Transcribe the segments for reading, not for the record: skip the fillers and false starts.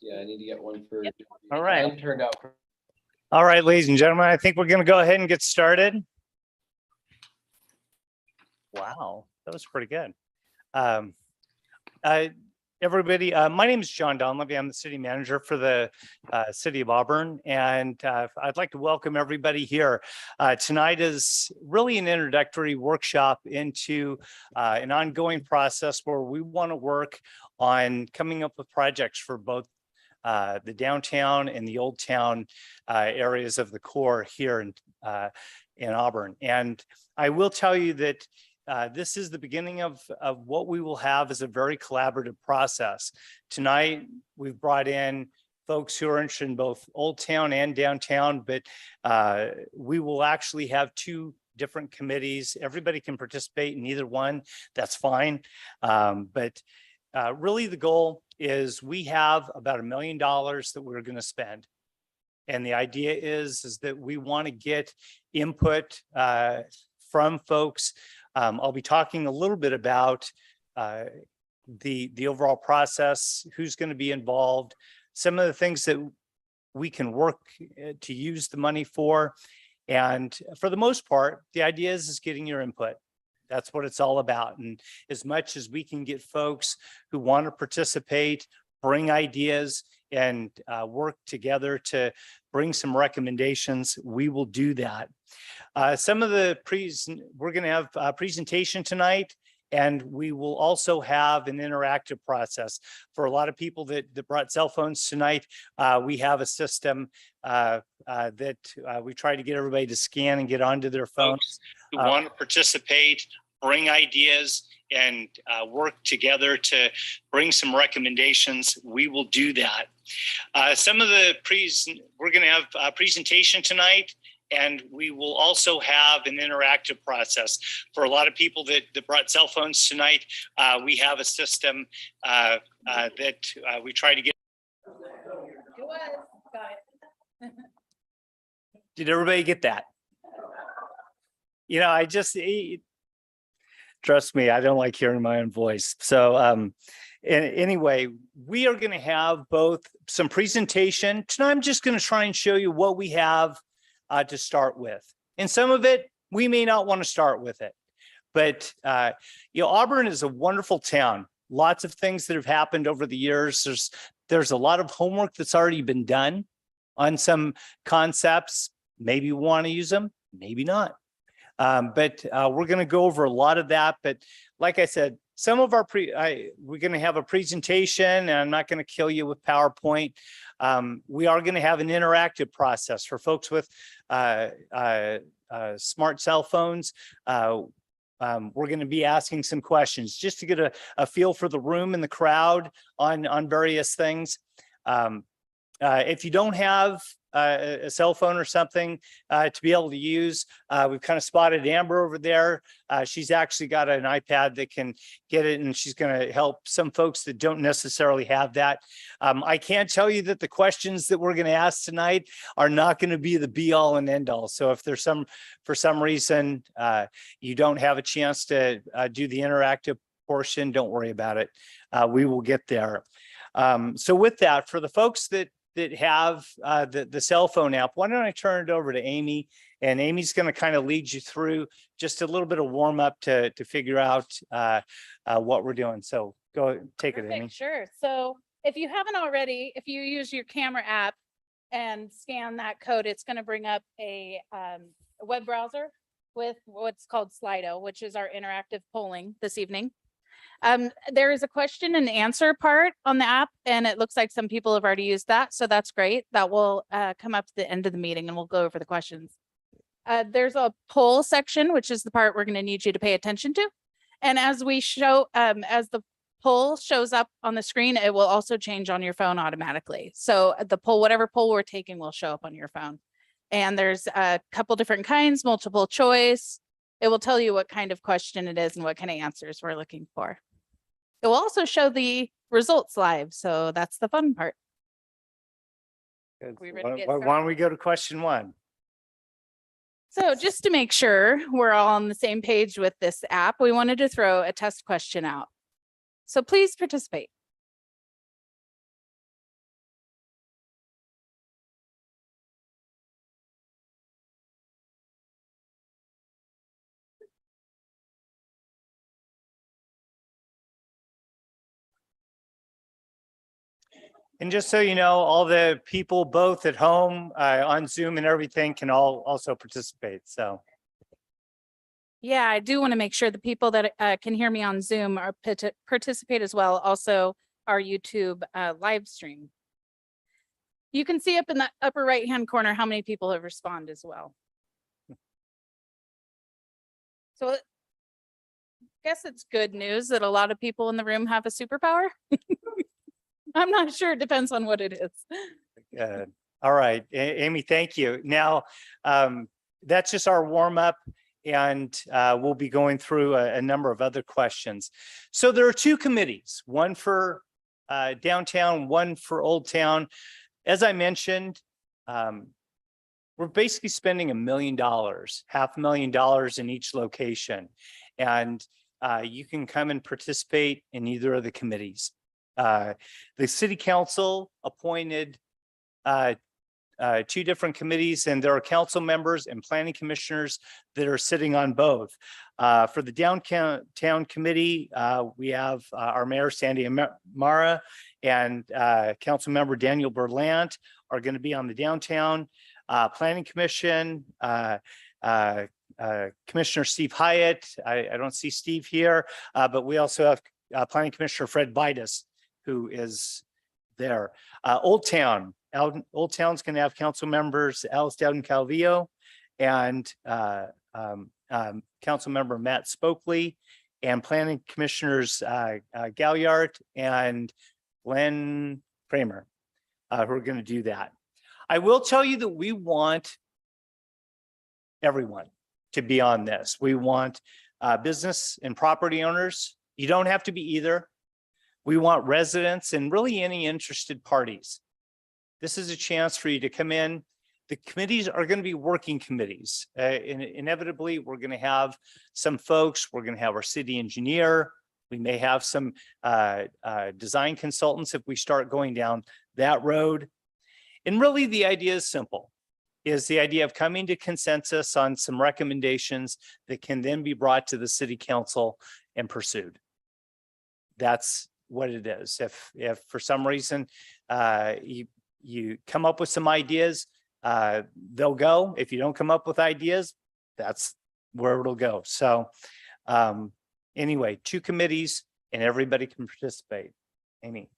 Yeah, I need to get one for. All right. Mine turned out. All right, ladies and gentlemen, I think we're going to go ahead and get started. Wow, that was pretty good. Everybody, my name is John Donlevy. I'm the city manager for the city of Auburn, and I'd like to welcome everybody here. Tonight is really an introductory workshop into an ongoing process where we want to work on coming up with projects for both the downtown and the old town areas of the core here in Auburn. And I will tell you that this is the beginning of what we will have as a very collaborative process. Tonight, we've brought in folks who are interested in both Old Town and downtown, but we will actually have two different committees. Everybody can participate in either one. That's fine. But really the goal is we have about $1 million that we're going to spend. And the idea is that we want to get input from folks. I'll be talking a little bit about the overall process, who's going to be involved, some of the things that we can work to use the money for. And for the most part, the idea is getting your input. That's what it's all about. And as much as we can get folks who want to participate, bring ideas, and work together to bring some recommendations, we will do that. Some of the we're going to have a presentation tonight, and we will also have an interactive process. For a lot of people that brought cell phones tonight, we have a system that we try to get everybody to scan and get onto their phones. Who want to participate, bring ideas, and work together to bring some recommendations, we will do that. Some of the we're going to have a presentation tonight, and we will also have an interactive process. For a lot of people that brought cell phones tonight, we have a system that we try to get. Did everybody get that? You know, I just, trust me, I don't like hearing my own voice. So anyway, we are going to have both some presentation. Tonight, I'm just going to try and show you what we have to start with. And some of it, we may not want to start with it. But, you know, Auburn is a wonderful town. Lots of things that have happened over the years. There's a lot of homework that's already been done on some concepts. Maybe you want to use them, maybe not. But we're going to go over a lot of that. But like I said, some of our we're going to have a presentation, and I'm not going to kill you with PowerPoint. We are going to have an interactive process for folks with smart cell phones. We're going to be asking some questions just to get a feel for the room and the crowd on various things. If you don't have a cell phone or something to be able to use, we've kind of spotted Amber over there. She's actually got an iPad that can get it, and she's going to help some folks that don't necessarily have that. I can't tell you that the questions that we're going to ask tonight are not going to be the be all and end all. So if there's for some reason you don't have a chance to do the interactive portion, don't worry about it. We will get there. So with that, for the folks that that have the cell phone app, why don't I turn it over to Amy? And Amy's going to kind of lead you through just a little bit of warm up to figure out what we're doing. So go take it, Amy. Sure. So if you haven't already, if you use your camera app and scan that code, it's going to bring up a web browser with what's called Slido, which is our interactive polling this evening. There is a question and answer part on the app, and it looks like some people have already used that. So that's great. That will come up to the end of the meeting and we'll go over the questions. There's a poll section, which is the part we're going to need you to pay attention to. And as we show, as the poll shows up on the screen, it will also change on your phone automatically. So the poll, whatever poll we're taking will show up on your phone. And there's a couple different kinds, multiple choice. It will tell you what kind of question it is and what kind of answers we're looking for. It will also show the results live. So that's the fun part. Good. We ready to get Why don't we go to question one? So just to make sure we're all on the same page with this app, we wanted to throw a test question out. So please participate. And just so you know, all the people both at home on Zoom and everything can all also participate. So. Yeah, I do want to make sure the people that can hear me on Zoom are participate as well. Also, our YouTube live stream. You can see up in the upper right-hand corner how many people have responded as well. So I guess it's good news that a lot of people in the room have a superpower. I'm not sure. It depends on what it is. Good. All right, Amy, thank you. Now, that's just our warm up. And we'll be going through a number of other questions. So there are two committees, one for downtown, one for Old Town. As I mentioned, we're basically spending $1 million, $500,000 in each location. And you can come and participate in either of the committees. The city council appointed two different committees, and there are council members and planning commissioners that are sitting on both. For the downtown committee, we have our mayor, Sandy Amara, and council member Daniel Berlant are going to be on the downtown. Planning commission, Commissioner Steve Hyatt. I don't see Steve here, but we also have planning commissioner Fred Vitus, who is there. Old Town's going to have council members Alice Dowden Calvillo and council member Matt Spokley, and planning commissioners Galliard and Glenn Kramer, who are going to do that. I will tell you that we want everyone to be on this. We want business and property owners. You don't have to be either. We want residents and really any interested parties. This is a chance for you to come in. The committees are going to be working committees. Inevitably, we're going to have some folks. We're going to have our city engineer. We may have some design consultants if we start going down that road. And really, the idea is simple, is the idea of coming to consensus on some recommendations that can then be brought to the city council and pursued. That's what it is. If for some reason you come up with some ideas, they'll go. If you don't come up with ideas, that's where it'll go. So anyway, two committees and everybody can participate. Amy.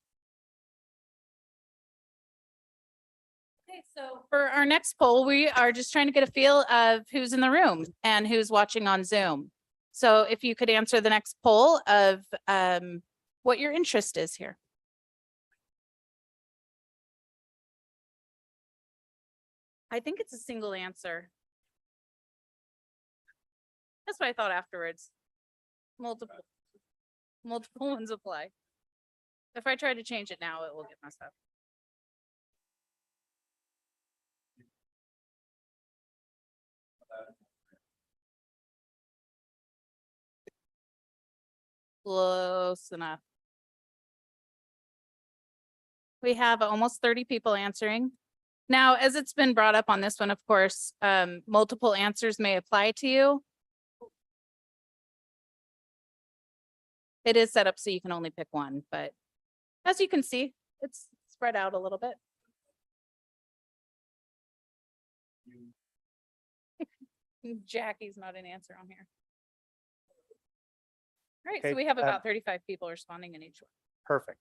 Okay, so for our next poll, we are just trying to get a feel of who's in the room and who's watching on Zoom. So if you could answer the next poll of what your interest is here. I think it's a single answer. That's what I thought afterwards. Multiple ones apply. If I try to change it now, it will get messed up. Close enough. We have almost 30 people answering. Now, as it's been brought up on this one, of course, multiple answers may apply to you. It is set up so you can only pick one, but as you can see, it's spread out a little bit. Jackie's not an answer on here. All right, so Okay, we have about 35 people responding in each one. Perfect.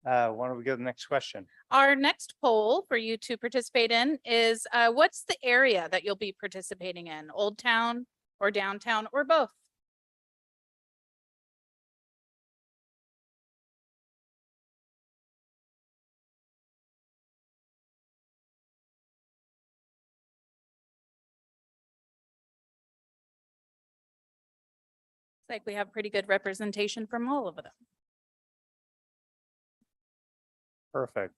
Why don't we go to the next question? Our next poll for you to participate in is what's the area that you'll be participating in? Old Town or downtown or both? It's like we have pretty good representation from all of them. Perfect.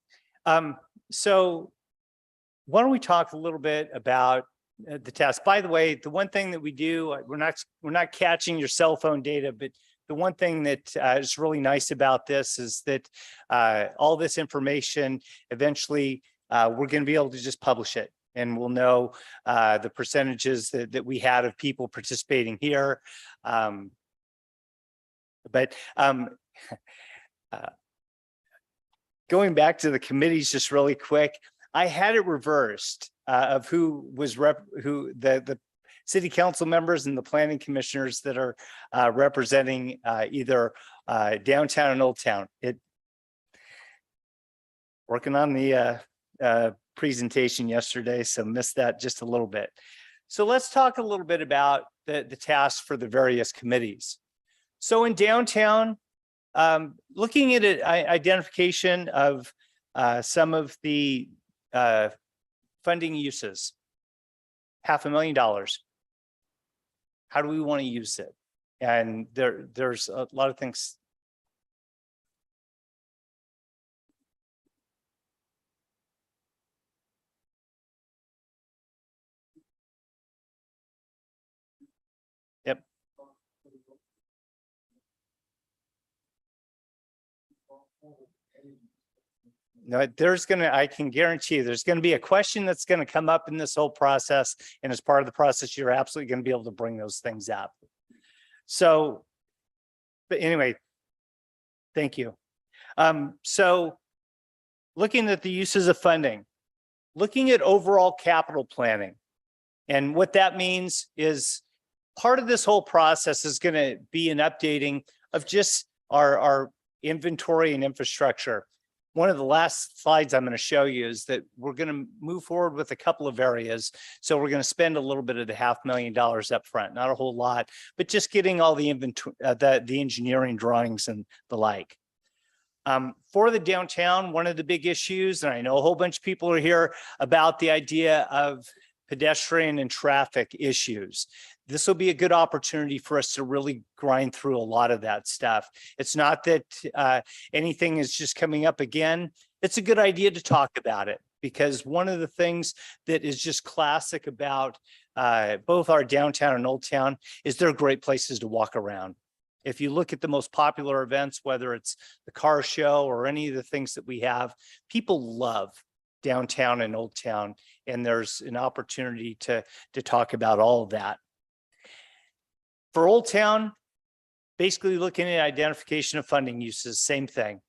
So why don't we talk a little bit about the test? By the way, the one thing that we do, we're not catching your cell phone data, but the one thing that is really nice about this is that all this information eventually we're going to be able to just publish it, and we'll know the percentages that we had of people participating here. Going back to the committees just really quick, I had it reversed of who was who the city council members and the planning commissioners that are representing either downtown and Old Town. Working on the presentation yesterday, so missed that just a little bit. So let's talk a little bit about the tasks for the various committees. So in downtown, looking at it, identification of some of the funding uses, $500,000. How do we want to use it? And there's a lot of things. Yep. No, I can guarantee you, there's going to be a question that's going to come up in this whole process. And as part of the process, you're absolutely going to be able to bring those things up. So, but anyway, thank you. So looking at the uses of funding, looking at overall capital planning. And what that means is part of this whole process is going to be an updating of just our inventory and infrastructure. One of the last slides I'm going to show you is that we're going to move forward with a couple of areas. So we're going to spend a little bit of the $500,000 up front, not a whole lot, but just getting all the inventory, the engineering drawings and the like. For the downtown, one of the big issues, and I know a whole bunch of people are here about the idea of pedestrian and traffic issues. This will be a good opportunity for us to really grind through a lot of that stuff. It's not that anything is just coming up again. It's a good idea to talk about it, because one of the things that is just classic about both our downtown and Old Town is they're great places to walk around. If you look at the most popular events, whether it's the car show or any of the things that we have, people love downtown and Old Town, and there's an opportunity to talk about all of that. For Old Town, basically looking at identification of funding uses, same thing.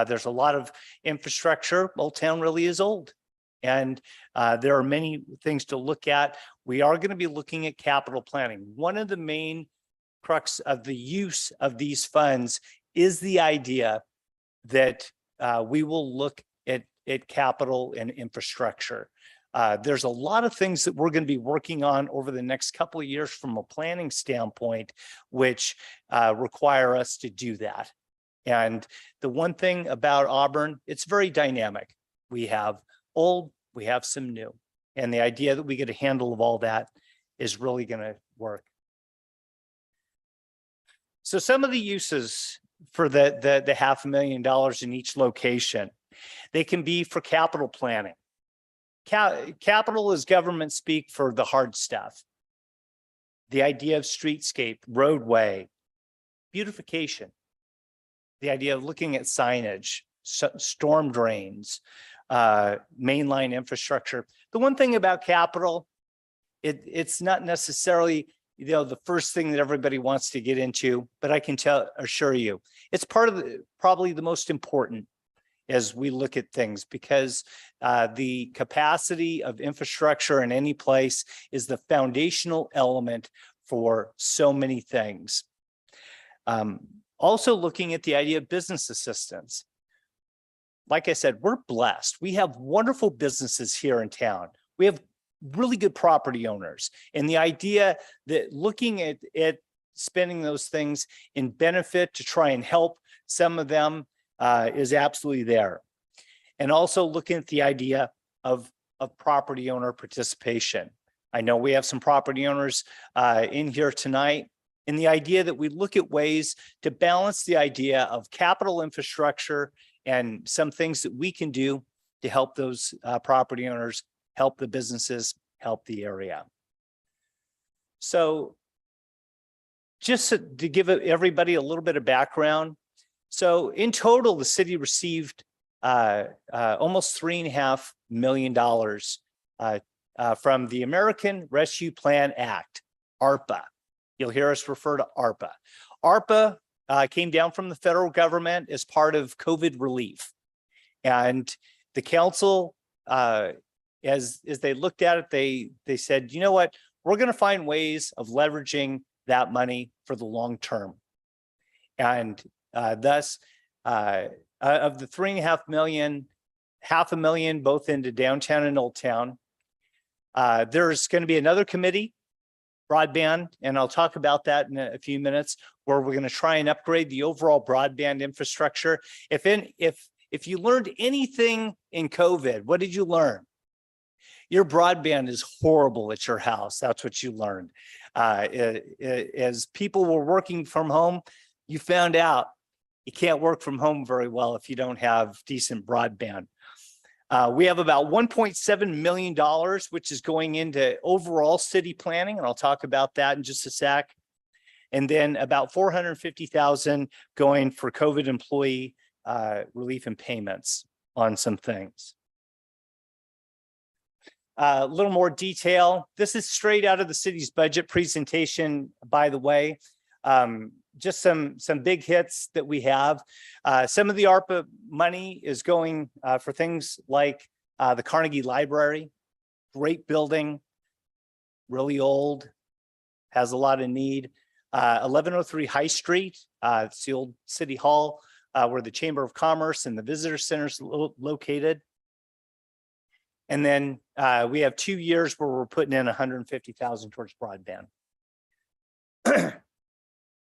There's a lot of infrastructure. Old Town really is old, and there are many things to look at. We are going to be looking at capital planning. One of the main crux of the use of these funds is the idea that we will look at capital and infrastructure. There's a lot of things that we're going to be working on over the next couple of years from a planning standpoint, which require us to do that. And the one thing about Auburn, it's very dynamic. We have old, we have some new, and the idea that we get a handle of all that is really going to work. So some of the uses for the $500,000 in each location, they can be for capital planning. Capital is government speak for the hard stuff. The idea of streetscape, roadway, beautification, the idea of looking at signage, storm drains, mainline infrastructure. The one thing about capital, it's not necessarily, the first thing that everybody wants to get into, but I can assure you, it's part of probably the most important as we look at things, because the capacity of infrastructure in any place is the foundational element for so many things. Also looking at the idea of business assistance. Like I said, we're blessed. We have wonderful businesses here in town. We have really good property owners. And the idea that looking at spending those things in benefit to try and help some of them is absolutely there. And also looking at the idea of property owner participation. I know we have some property owners in here tonight. And the idea that we look at ways to balance the idea of capital infrastructure and some things that we can do to help those property owners, help the businesses, help the area. So just to give everybody a little bit of background. So in total, the city received almost $3.5 million from the American Rescue Plan Act, ARPA. You'll hear us refer to ARPA. ARPA came down from the federal government as part of COVID relief. And the council, as they looked at it, they said, you know what, we're going to find ways of leveraging that money for the long term. And thus, of the $3.5 million, $500,000 both into downtown and Old Town. There's going to be another committee, broadband, and I'll talk about that in a few minutes, where we're going to try and upgrade the overall broadband infrastructure. If you learned anything in COVID, what did you learn? Your broadband is horrible at your house. That's what you learned. As people were working from home, you found out you can't work from home very well if you don't have decent broadband. We have about $1.7 million, which is going into overall city planning, and I'll talk about that in just a sec. And then about $450,000 going for COVID employee relief and payments on some things. A little more detail. This is straight out of the city's budget presentation, by the way. Just some big hits that we have. Some of the ARPA money is going for things like the Carnegie Library, great building, really old, has a lot of need. 1103 High Street, it's the old City Hall where the Chamber of Commerce and the Visitor Center is located. And then we have 2 years where we're putting in $150,000 towards broadband.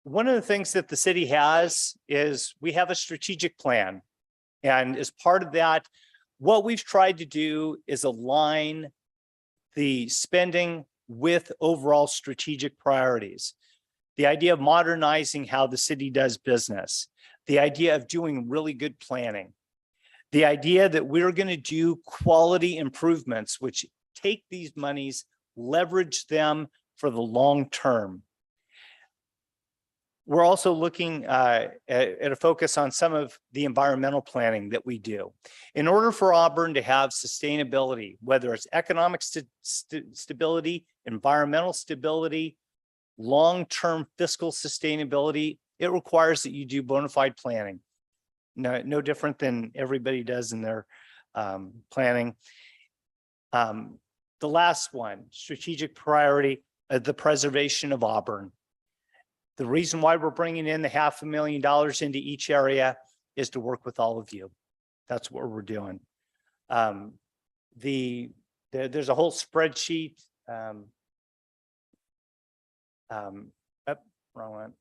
One of the things that the city has is we have a strategic plan. And as part of that, what we've tried to do is align the spending with overall strategic priorities. The idea of modernizing how the city does business, the idea of doing really good planning, the idea that we're going to do quality improvements, which take these monies, leverage them for the long term. We're also looking at a focus on some of the environmental planning that we do. In order for Auburn to have sustainability, whether it's economic stability, environmental stability, long-term fiscal sustainability, it requires that you do bona fide planning. No different than everybody does in their planning. The last one, strategic priority, the preservation of Auburn. The reason why we're bringing in the $500,000 into each area is to work with all of you. That's what we're doing. There's a whole spreadsheet. Wrong one.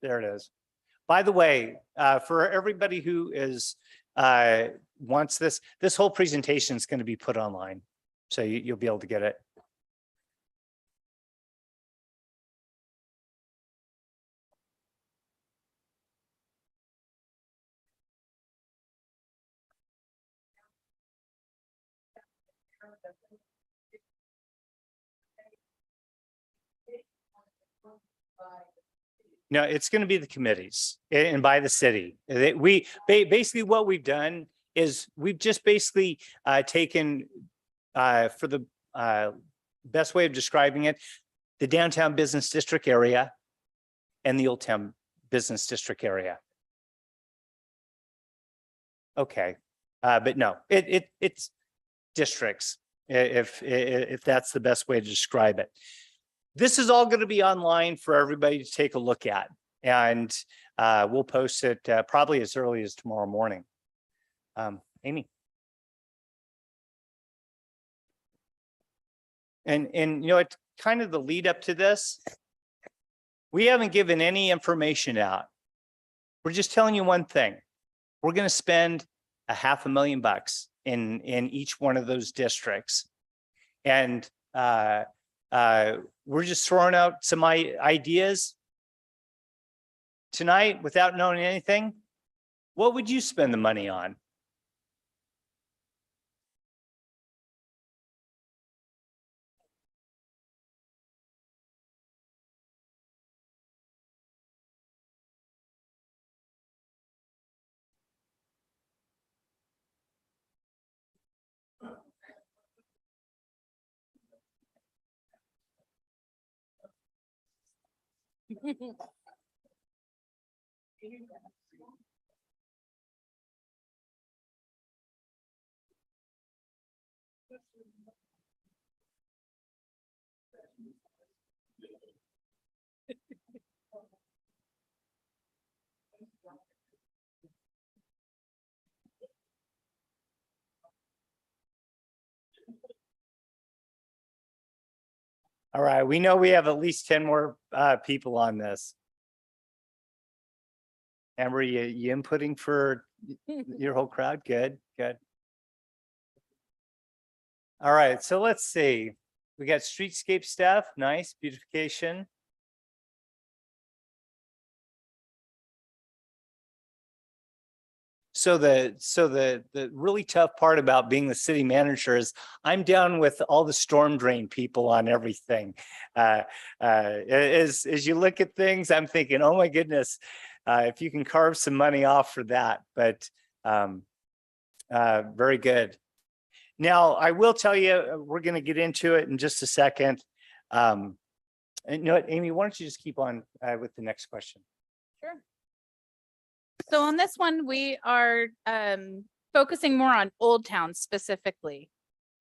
There it is. By the way, for everybody who is wants this whole presentation is going to be put online, so you'll be able to get it. No, it's going to be the committees and by the city. Basically what we've done is we've just basically taken for the best way of describing it, the downtown business district area and the Old Town business district area. Okay, but no, it's districts, if that's the best way to describe it. This is all going to be online for everybody to take a look at, and we'll post it probably as early as tomorrow morning. Amy. And you know, it's kind of the lead up to this. We haven't given any information out. We're just telling you one thing. We're going to spend $500,000 in each one of those districts. And we're just throwing out some ideas tonight without knowing anything. What would you spend the money on? All right, we know we have at least 10 more people on this. Amber, you inputting for your whole crowd? Good, good. All right, so let's see. We got streetscape stuff, nice, beautification. So the really tough part about being the city manager is I'm down with all the storm drain people on everything. As you look at things, I'm thinking, oh my goodness, if you can carve some money off for that, but very good. Now, I will tell you, we're going to get into it in just a second. And you know what, Amy, why don't you just keep on with the next question? Sure. So on this one, we are focusing more on Old Town specifically.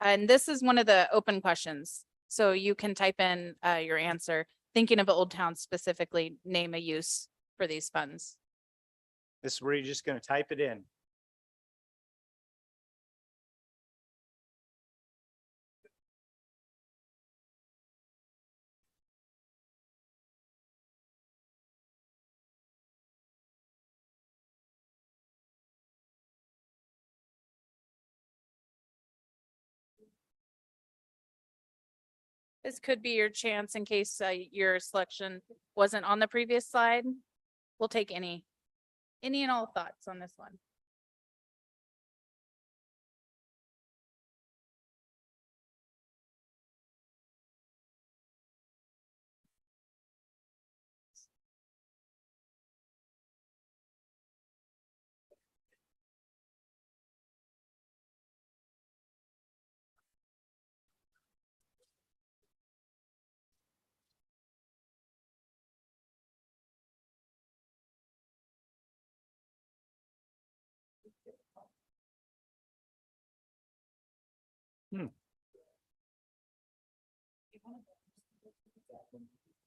And this is one of the open questions. So you can type in your answer, thinking of Old Town specifically, name a use for these funds. This is where you're just going to type it in. This could be your chance in case your selection wasn't on the previous slide. We'll take any and all thoughts on this one.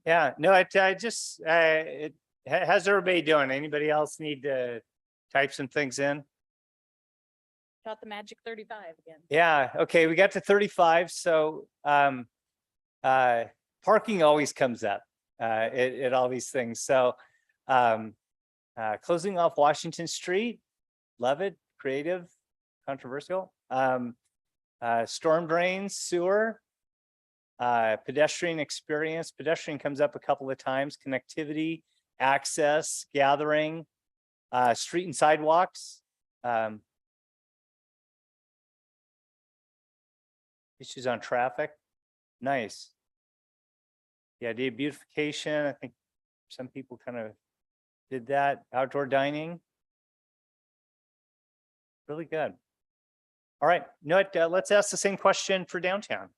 Yeah, no, I just, how's everybody doing? Anybody else need to type some things in? Got the magic 35 again. Yeah, okay, we got to 35, so parking always comes up at all these things. So closing off Washington Street, love it, creative, controversial. Storm drains, sewer, pedestrian experience. Pedestrian comes up a couple of times. Connectivity, access, gathering, street and sidewalks. Issues on traffic. Nice. The idea of beautification, I think Some people kind of did that. Outdoor dining. Really good. All right, you know what, let's ask the same question for downtown.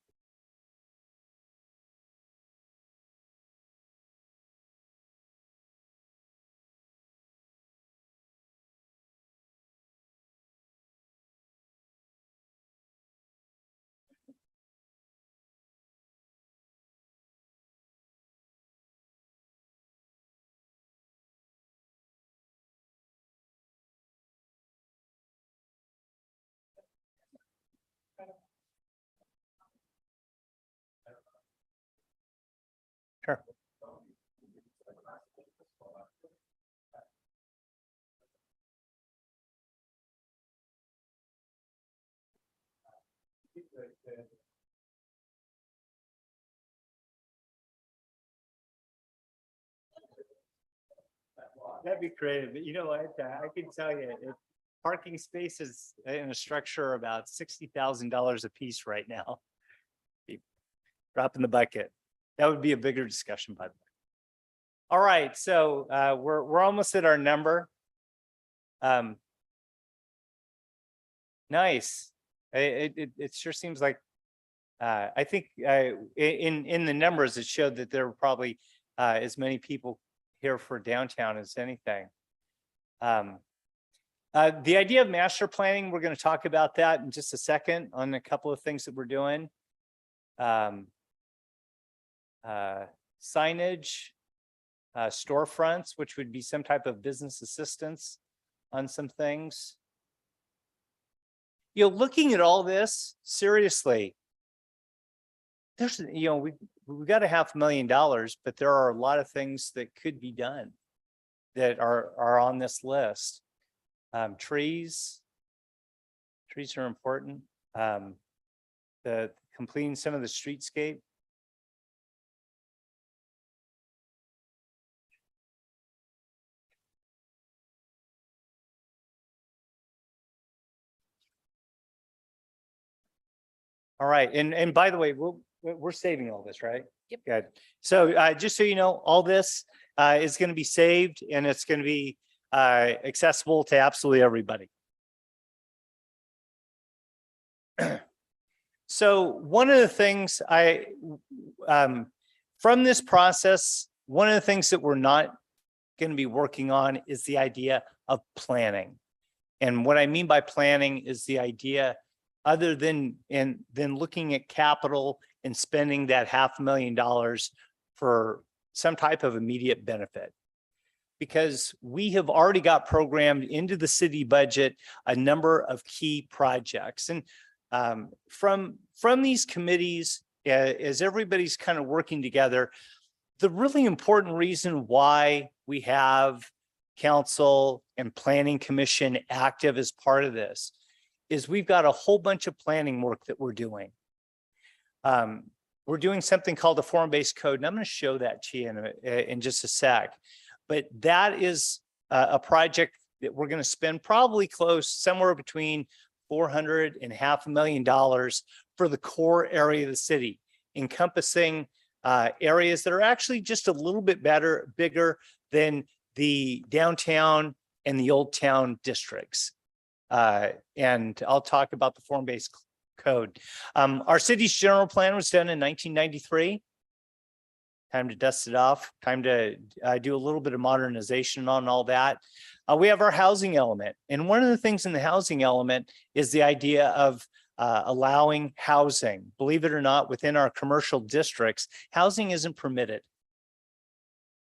Sure. That'd be creative, but you know what, I can tell you, if parking spaces in a structure are about $60,000 a piece right now. Drop in the bucket. That would be a bigger discussion, by the way. All right, so we're almost at our number. Nice. It sure seems like I think in the numbers it showed that there were probably as many people here for downtown as anything. The idea of master planning, we're going to talk about that in just a second on a couple of things that we're doing. Signage, storefronts, which would be some type of business assistance on some things. You know, looking at all this seriously, there's, you know, we've got $500,000, but there are a lot of things that could be done that are on this list. Trees are important. The completing some of the streetscape. All right, and by the way, we're saving all this, right? Yep. Good. So just so you know, all this is going to be saved and it's going to be accessible to absolutely everybody. So one of the things from this process, one of the things that we're not going to be working on is the idea of planning. And what I mean by planning is the idea other than looking at capital and spending that $500,000 for some type of immediate benefit. Because we have already got programmed into the city budget a number of key projects. And from these committees, as everybody's kind of working together, the really important reason why we have council and planning commission active as part of this is we've got a whole bunch of planning work that we're doing. We're doing something called the form-based code, and I'm going to show that to you in just a sec. But that is a project that we're going to spend probably close somewhere between $400,000 and $500,000 for the core area of the city, encompassing areas that are actually just a little bit bigger than the downtown and the old town districts. And I'll talk about the form-based code. Our city's general plan was done in 1993. Time to dust it off, time to do a little bit of modernization on all that. We have our housing element. And one of the things in the housing element is the idea of allowing housing. Believe it or not, within our commercial districts, housing isn't permitted.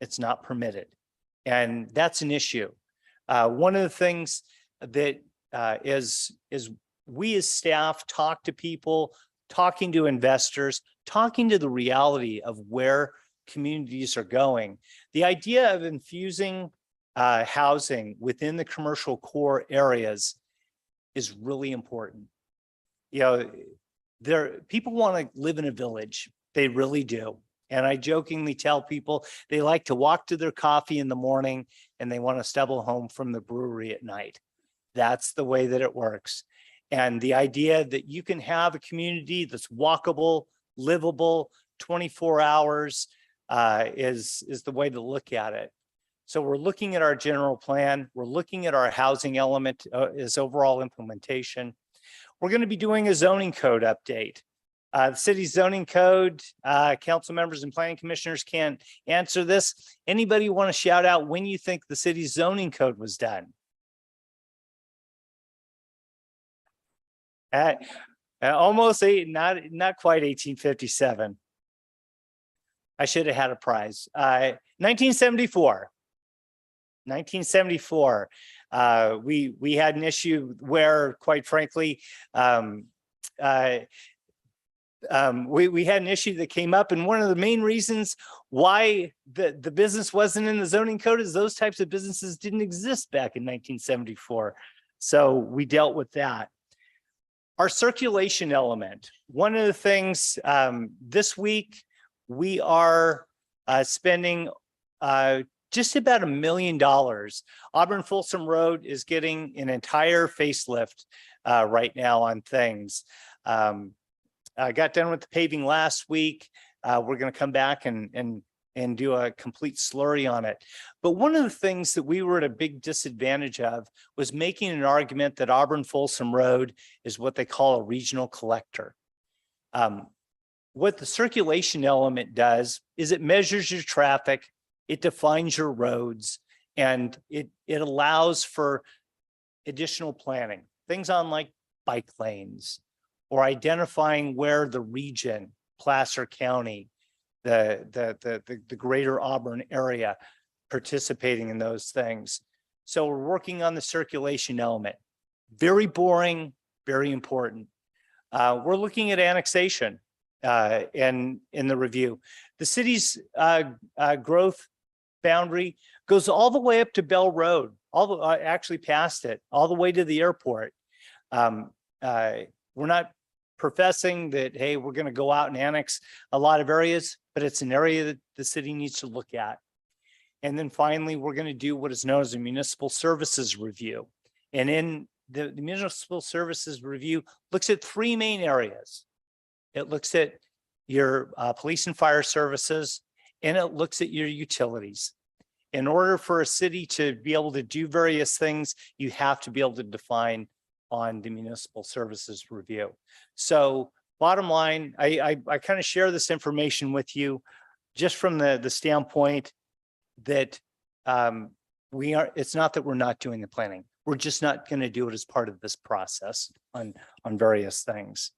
It's not permitted. And that's an issue. One of the things that is we as staff talk to people, talking to investors, talking to the reality of where communities are going. The idea of infusing housing within the commercial core areas is really important. You know, people want to live in a village. They really do. And I jokingly tell people they like to walk to their coffee in the morning and they want to stumble home from the brewery at night. That's the way that it works. And the idea that you can have a community that's walkable, livable, 24 hours, is the way to look at it. So we're looking at our general plan. We're looking at our housing element as overall implementation. We're going to be doing a zoning code update. The city's zoning code, council members and planning commissioners can answer this. Anybody want to shout out when you think the city's zoning code was done? At almost not quite 1857. I should have had a prize. 1974. 1974. We had an issue where, quite frankly, we had an issue that came up, and one of the main reasons why the business wasn't in the zoning code is those types of businesses didn't exist back in 1974. So we dealt with that. Our circulation element. One of the things this week we are spending just about $1 million. Auburn Folsom Road is getting an entire facelift right now on things. I got done with the paving last week. We're going to come back and do a complete slurry on it. But one of the things that we were at a big disadvantage of was making an argument that Auburn Folsom Road is what they call a regional collector. What the circulation element does is it measures your traffic, it defines your roads, and it allows for additional planning. Things on like bike lanes, or identifying where the region, Placer County, the greater Auburn area participating in those things. So we're working on the circulation element. Very boring, very important. We're looking at annexation in the review. The city's growth boundary goes all the way up to Bell Road, actually past it, all the way to the airport. We're not professing that, hey, we're going to go out and annex a lot of areas, but it's an area that the city needs to look at. And then finally, we're going to do what is known as a municipal services review. And in the municipal services review looks at three main areas. It looks at your police and fire services, and it looks at your utilities. In order for a city to be able to do various things, you have to be able to define on the municipal services review. So bottom line, I kind of share this information with you just from the standpoint that it's not that we're not doing the planning. We're just not going to do it as part of this process on various things.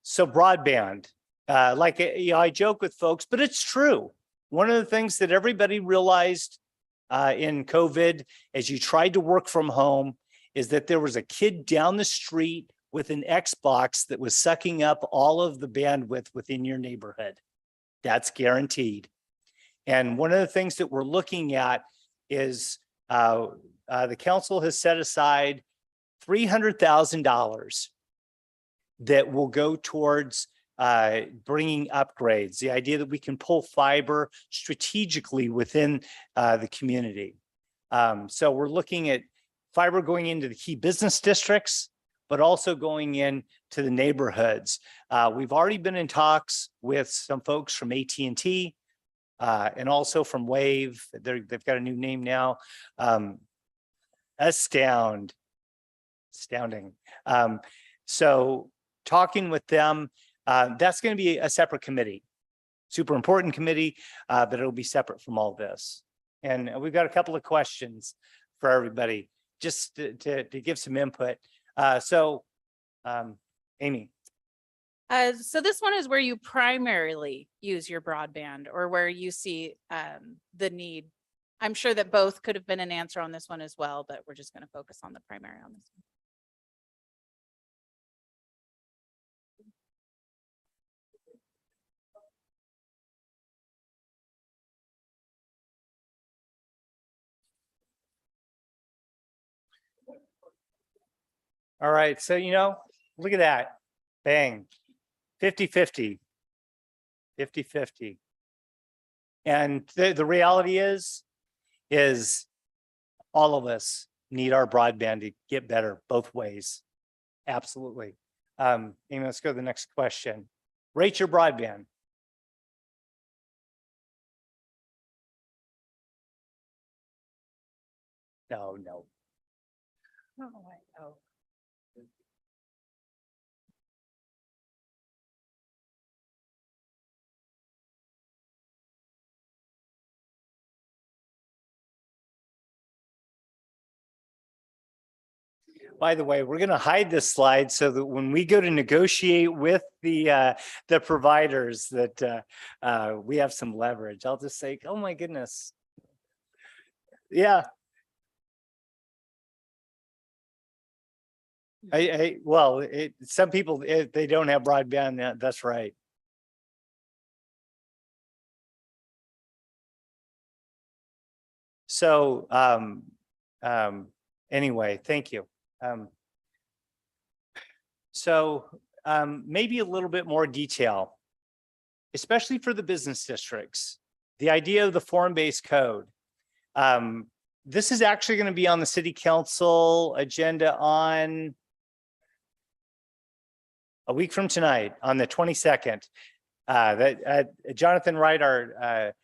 So broadband, I joke with folks, but it's true. One of the things that everybody realized in COVID, as you tried to work from home, is that there was a kid down the street with an Xbox that was sucking up all of the bandwidth within your neighborhood. That's guaranteed. And one of the things that we're looking at is the council has set aside $300,000 that will go towards bringing upgrades, the idea that we can pull fiber strategically within the community. So we're looking at fiber going into the key business districts, but also going in to the neighborhoods. We've already been in talks with some folks from AT&T and also from Wave. They've got a new name now. Astounding. So talking with them, that's going to be a separate committee, super important committee, but it'll be separate from all this. And we've got a couple of questions for everybody just to give some input. Amy. So this one is where you primarily use your broadband, or where you see the need. I'm sure that both could have been an answer on this one as well, but we're just going to focus on the primary on this one. All right, so look at that, bang, 50-50, 50-50. And the reality is all of us need our broadband to get better both ways. Absolutely. Amy, let's go to the next question. Rate your broadband. No. Oh, I know. By the way, we're going to hide this slide so that when we go to negotiate with the providers that we have some leverage. I'll just say, oh my goodness. Yeah. Well, some people, they don't have broadband. That's right. So anyway, thank you. Maybe a little bit more detail, especially for the business districts, the idea of the form-based code. This is actually going to be on the city council agenda on a week from tonight, on the 22nd. Jonathan Wright, our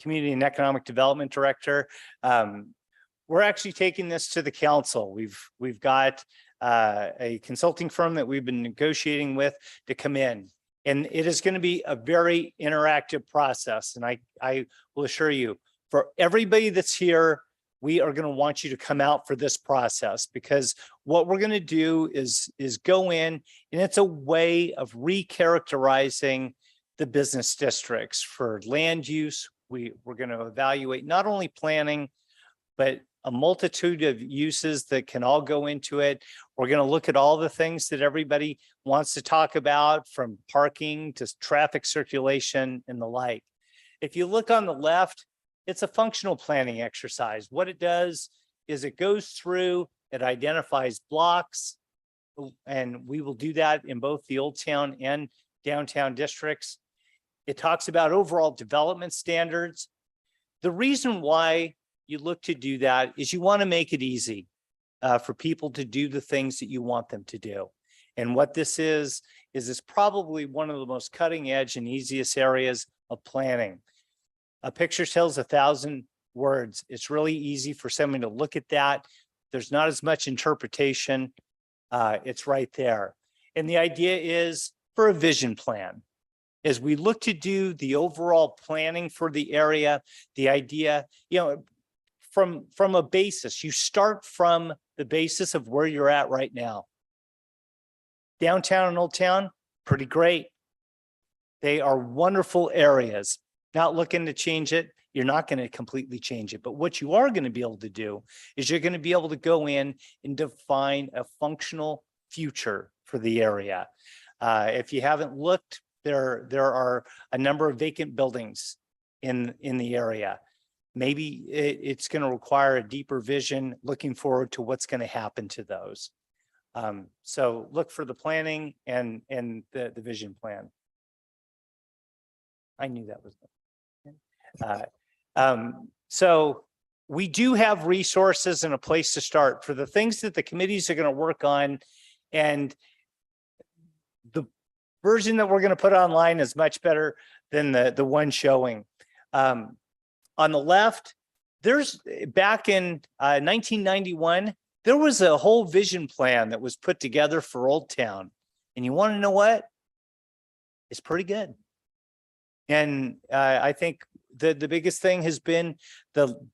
Community and Economic Development Director, we're actually taking this to the council. We've got a consulting firm that we've been negotiating with to come in, and it is going to be a very interactive process. And I will assure you, for everybody that's here, we are going to want you to come out for this process, because what we're going to do is go in, and it's a way of recharacterizing the business districts for land use. We're going to evaluate not only planning, but a multitude of uses that can all go into it. We're going to look at all the things that everybody wants to talk about, from parking to traffic circulation and the like. If you look on the left, it's a functional planning exercise. What it does is it goes through, it identifies blocks, and we will do that in both the Old Town and downtown districts. It talks about overall development standards. The reason why you look to do that is you want to make it easy for people to do the things that you want them to do. And what this is it's probably one of the most cutting edge and easiest areas of planning. A picture tells 1,000 words. It's really easy for someone to look at that. There's not as much interpretation. It's right there. And the idea is for a vision plan. As we look to do the overall planning for the area, the idea, from a basis, you start from the basis of where you're at right now. Downtown and Old Town, pretty great. They are wonderful areas. Not looking to change it. You're not going to completely change it. But what you are going to be able to do is you're going to be able to go in and define a functional future for the area. If you haven't looked, there are a number of vacant buildings in the area. Maybe it's going to require a deeper vision, looking forward to what's going to happen to those. So look for the planning and the vision plan. I knew that was. So we do have resources and a place to start for the things that the committees are going to work on, and the version that we're going to put online is much better than the one showing. On the left, there's back in 1991, there was a whole vision plan that was put together for Old Town. And you want to know what? It's pretty good. And I think the biggest thing has been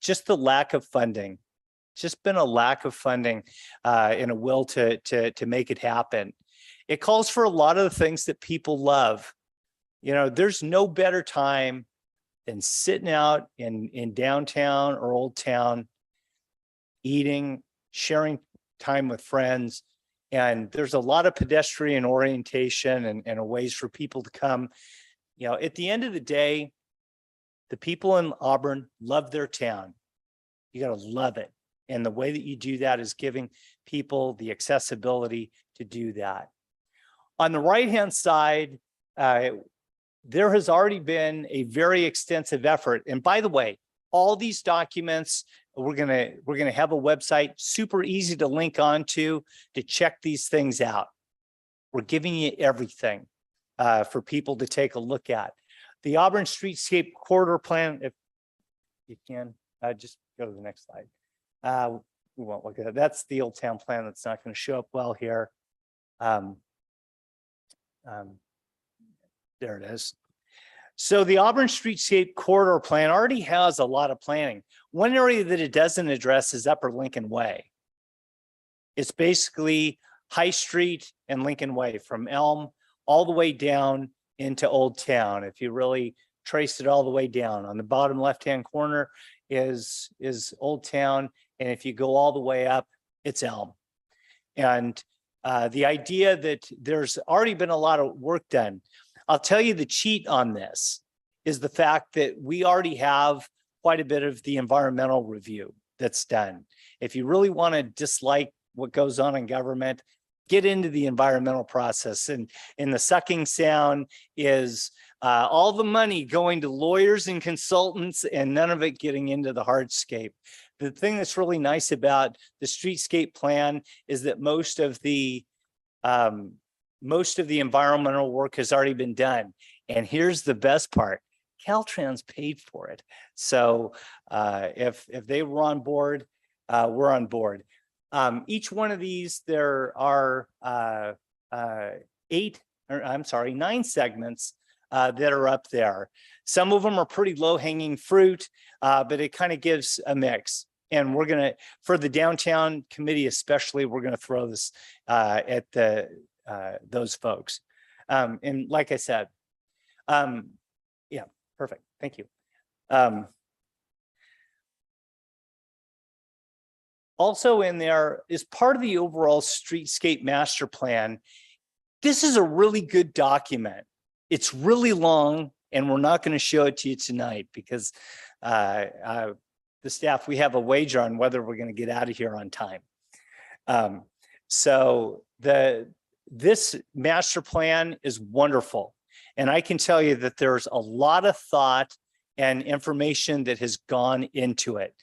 just the lack of funding. It's just been a lack of funding and a will to make it happen. It calls for a lot of the things that people love. There's no better time than sitting out in downtown or Old Town, eating, sharing time with friends. And there's a lot of pedestrian orientation and ways for people to come. At the end of the day, the people in Auburn love their town. You got to love it. And the way that you do that is giving people the accessibility to do that. On the right-hand side, there has already been a very extensive effort. And by the way, all these documents We're gonna have a website, super easy to link onto to check these things out. We're giving you everything for people to take a look at. The Auburn Streetscape Corridor Plan, if you can, just go to the next slide. We won't look at it. That's the Old Town Plan. That's not going to show up well here. There it is. So the Auburn Streetscape Corridor Plan already has a lot of planning. One area that it doesn't address is Upper Lincoln Way. It's basically High Street and Lincoln Way from Elm all the way down into Old Town. If you really trace it all the way down, on the bottom left-hand corner is Old Town. And if you go all the way up, it's Elm. And the idea that there's already been a lot of work done. I'll tell you the cheat on this is the fact that we already have quite a bit of the environmental review that's done. If you really want to dislike what goes on in government, get into the environmental process. And in the sucking sound is all the money going to lawyers and consultants and none of it getting into the hardscape. The thing that's really nice about the streetscape plan is that most of the environmental work has already been done. And here's the best part. Caltrans paid for it. So if they were on board, we're on board. Each one of these, there are 9 segments that are up there. Some of them are pretty low hanging fruit, but it kind of gives a mix. And we're gonna, for the downtown committee especially, we're gonna throw this at those folks. And like I said, yeah, perfect. Thank you. Also in there is part of the overall streetscape master plan. This is a really good document. It's really long and we're not going to show it to you tonight because the staff, we have a wager on whether we're going to get out of here on time. So this master plan is wonderful. And I can tell you that there's a lot of thought and information that has gone into it.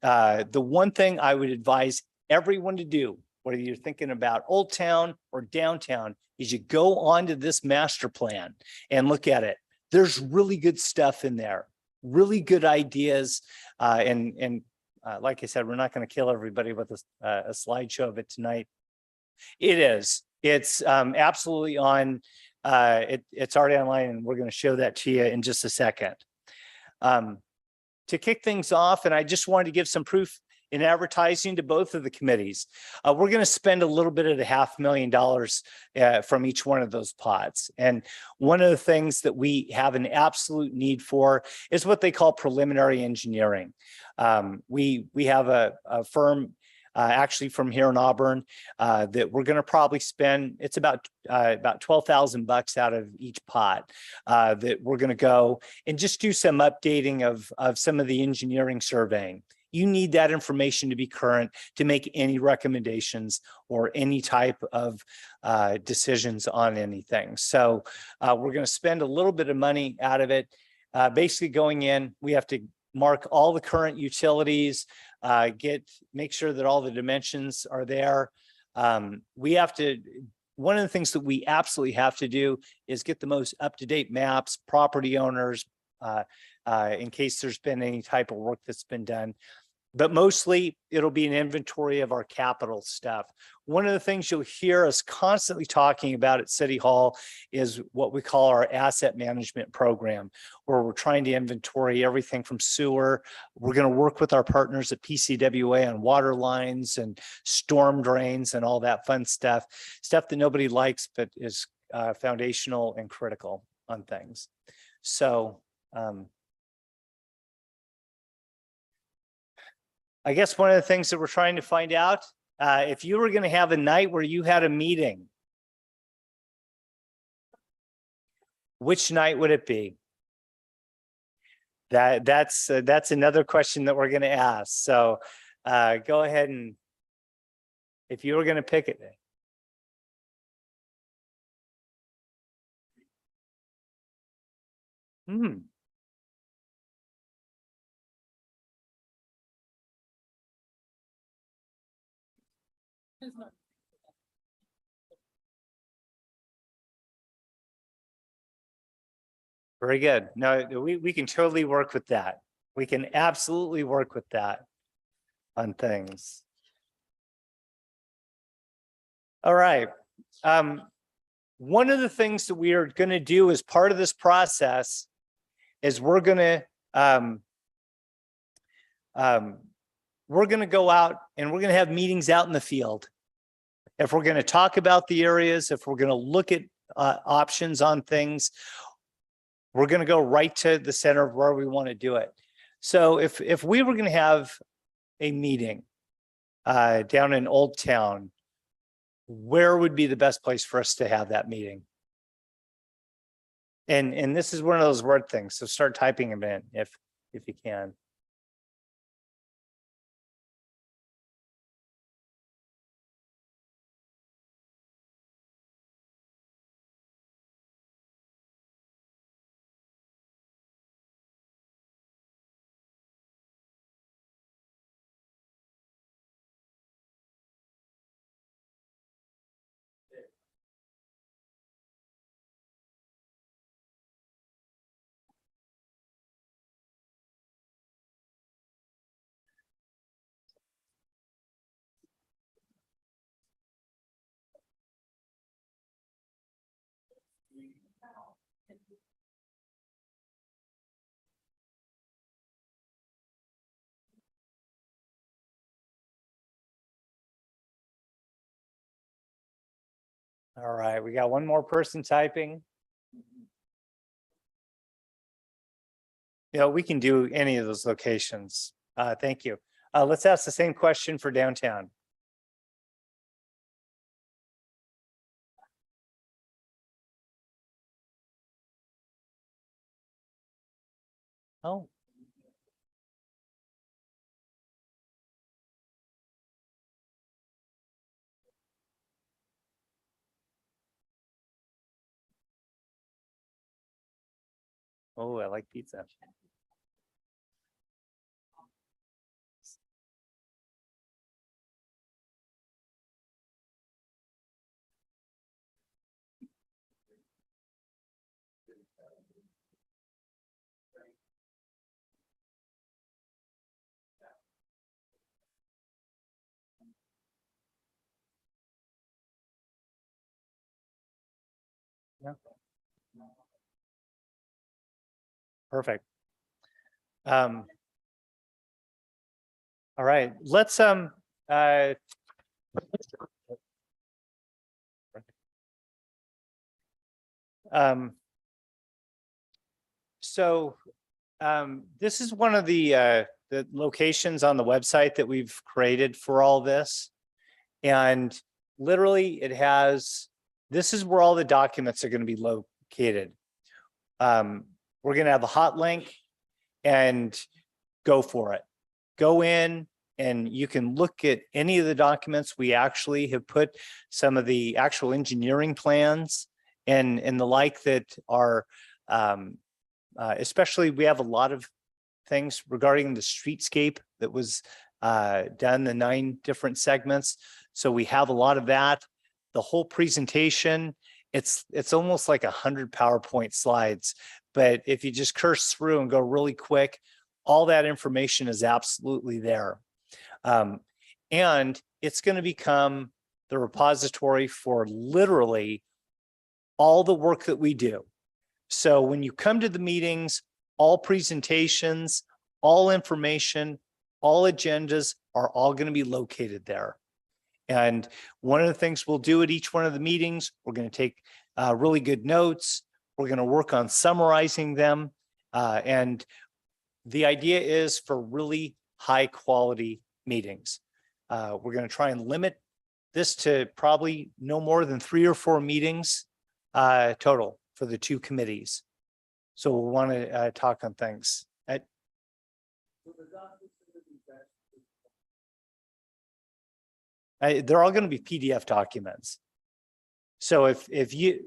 The one thing I would advise everyone to do, whether you're thinking about Old Town or downtown, is you go onto this master plan and look at it. There's really good stuff in there, really good ideas. And like I said, we're not going to kill everybody with a slideshow of it tonight. It is. It's absolutely on. It's already online, and we're going to show that to you in just a second. To kick things off, and I just wanted to give some proof in advertising to both of the committees. We're going to spend a little bit of the $500,000 from each one of those pots. And one of the things that we have an absolute need for is what they call preliminary engineering. We have a firm actually from here in Auburn that we're going to probably spend, it's about $12,000 out of each pot that we're going to go and just do some updating of some of the engineering surveying. You need that information to be current to make any recommendations or any type of decisions on anything. So we're going to spend a little bit of money out of it. Basically going in, we have to mark all the current utilities, make sure that all the dimensions are there. We have to, one of the things that we absolutely have to do is get the most up-to-date maps, property owners, in case there's been any type of work that's been done. But mostly it'll be an inventory of our capital stuff. One of the things you'll hear us constantly talking about at City Hall is what we call our asset management program, where we're trying to inventory everything from sewer. We're going to work with our partners at PCWA on water lines and storm drains and all that fun stuff that nobody likes, but is foundational and critical on things. So, I guess one of the things that we're trying to find out, if you were going to have a night where you had a meeting, which night would it be? That's another question that we're going to ask. So go ahead, and if you were going to pick it. Very good. No, we can totally work with that. We can absolutely work with that on things. All right. One of the things that we are going to do as part of this process is we're going to go out and we're going to have meetings out in the field. If we're going to talk about the areas, if we're going to look at options on things, we're going to go right to the center of where we want to do it. So if we were going to have a meeting down in Old Town, where would be the best place for us to have that meeting? And this is one of those word things. So start typing them in if you can. All right, we got one more person typing. We can do any of those locations. Thank you. Let's ask the same question for downtown. Oh. Oh, I like pizza. Yeah. Perfect. All right, let's so this is one of the locations on the website that we've created for all this. And literally this is where all the documents are going to be located. We're going to have a hot link and go for it. Go in and you can look at any of the documents. We actually have put some of the actual engineering plans and the like that are, especially we have a lot of things regarding the streetscape that was done, the 9 different segments. So we have a lot of that. The whole presentation, it's almost like 100 PowerPoint slides, but if you just curse through and go really quick, all that information is absolutely there. And it's going to become the repository for literally all the work that we do. So when you come to the meetings, all presentations, all information, all agendas are all going to be located there. And one of the things we'll do at each one of the meetings, we're going to take really good notes. We're going to work on summarizing them. And the idea is for really high quality meetings. We're going to try and limit this to probably no more than 3 or 4 meetings total for the 2 committees. So we'll want to talk on things. They're all going to be PDF documents. So if you,